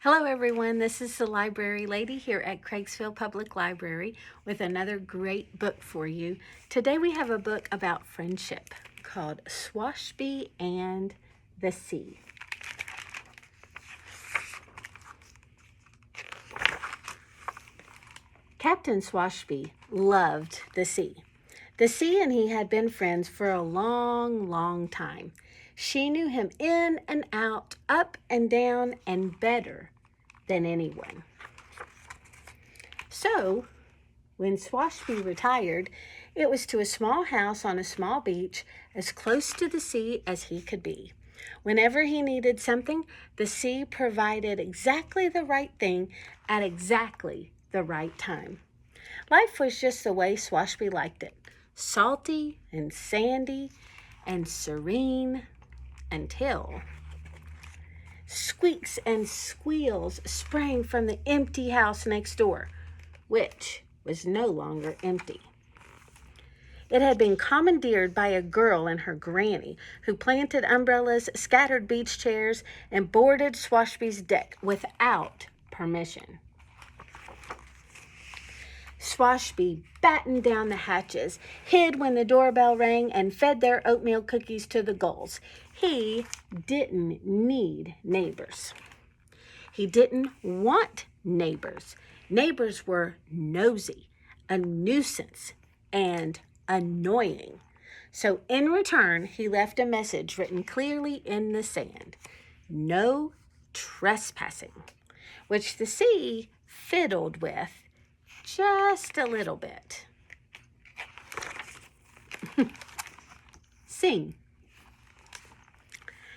Hello everyone, this is the Library Lady here at Craigsville Public Library with another great book for you. Today we have a book about friendship called Swashby and the Sea. Captain Swashby loved the sea. The sea and he had been friends for a long time. She knew him in and out, up and down, and better than anyone. So, when Swashby retired, it was to a small house on a small beach as close to the sea as he could be. Whenever he needed something, the sea provided exactly the right thing at exactly the right time. Life was just the way Swashby liked it, salty and sandy and serene until squeaks and squeals sprang from the empty house next door, which was no longer empty. It had been commandeered by a girl and her granny, who planted umbrellas, scattered beach chairs, and boarded Swashby's deck without permission. Swashby battened down the hatches, hid when the doorbell rang, and fed their oatmeal cookies to the gulls. He didn't need neighbors. He didn't want neighbors. Neighbors were nosy, a nuisance, and annoying. So in return, he left a message written clearly in the sand: no trespassing, which the sea fiddled with just a little bit. Sing.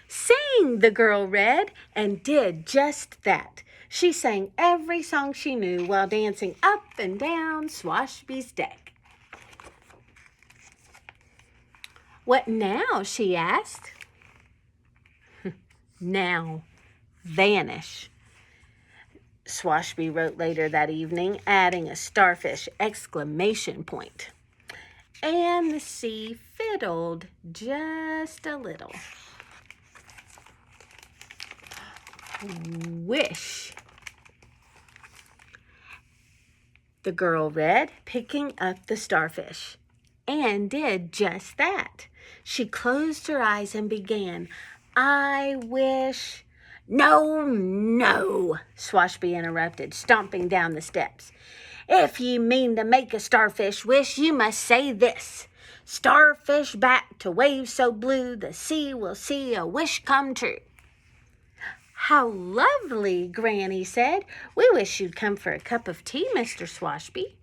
Sing, the girl read, and did just that. She sang every song she knew while dancing up and down Swashby's deck. What now? She asked. Now, vanish. Swashby wrote later that evening, adding a starfish exclamation point. And the sea fiddled just a little. Wish, the girl read, picking up the starfish, and did just that. She closed her eyes and began, I wish... No, Swashby interrupted, stomping down the steps. If ye mean to make a starfish wish, you must say this: starfish back to waves so blue, the sea will see a wish come true. How lovely, Granny said. We wish you'd come for a cup of tea, Mr. Swashby.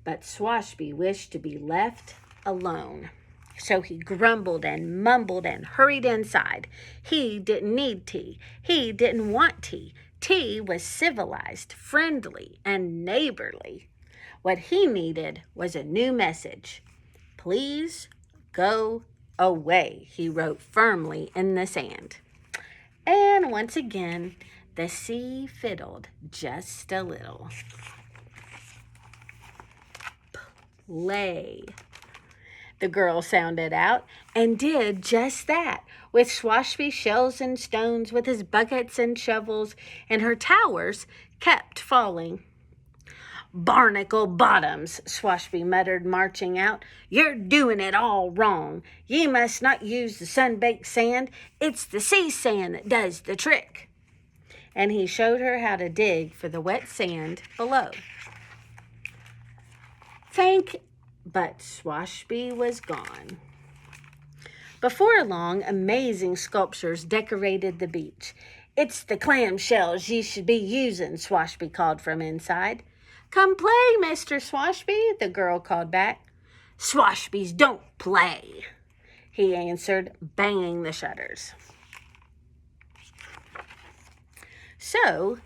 But Swashby wished to be left alone. So he grumbled and mumbled and hurried inside. He didn't need tea. He didn't want tea. Tea was civilized, friendly, and neighborly. What he needed was a new message. Please go away, he wrote firmly in the sand. And once again, the sea fiddled just a little. Play, the girl sounded out, and did just that, with Swashby shells and stones, with his buckets and shovels, and her towers kept falling. Barnacle bottoms, Swashby muttered, marching out. You're doing it all wrong. Ye must not use the sun-baked sand. It's the sea sand that does the trick. And he showed her how to dig for the wet sand below. But Swashby was gone. Before long, amazing sculptures decorated the beach. It's the clam shells ye should be using, Swashby called from inside. Come play, Mr. Swashby, the girl called back. Swashbys don't play, he answered, banging the shutters. So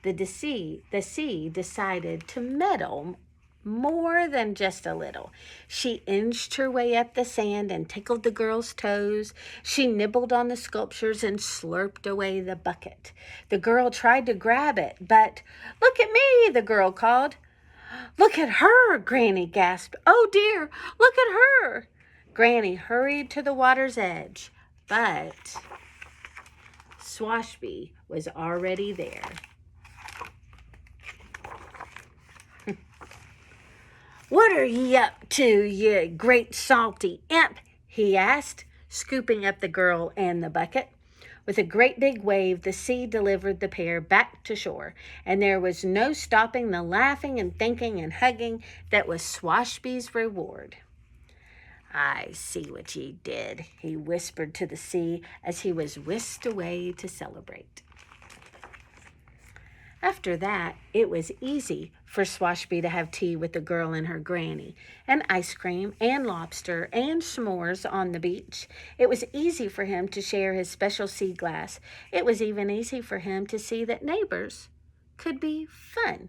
the sea decided to meddle more than just a little. She inched her way up the sand and tickled the girl's toes. She nibbled on the sculptures and slurped away the bucket. The girl tried to grab it, but, Look at me, the girl called. Look at her, Granny gasped. Oh dear, look at her. Granny hurried to the water's edge, but Swashby was already there. "What are ye up to, ye great salty imp?" he asked, scooping up the girl and the bucket. With a great big wave, the sea delivered the pair back to shore, and there was no stopping the laughing and thinking and hugging that was Swashby's reward. "I see what ye did," he whispered to the sea as he was whisked away to celebrate. After that, it was easy for Swashby to have tea with the girl and her granny, and ice cream and lobster and s'mores on the beach. It was easy for him to share his special sea glass. It was even easy for him to see that neighbors could be fun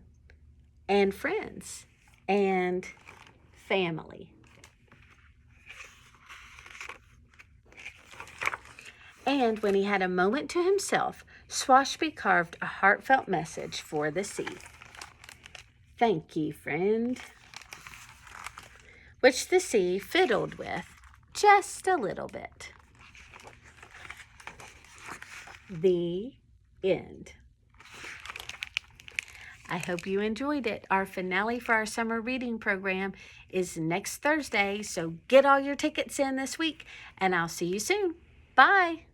and friends and family. And when he had a moment to himself, Swashby carved a heartfelt message for the sea. "Thank ye, friend," which the sea fiddled with just a little bit. The end. I hope you enjoyed it. Our finale for our summer reading program is next Thursday, so get all your tickets in this week, and I'll see you soon. Bye.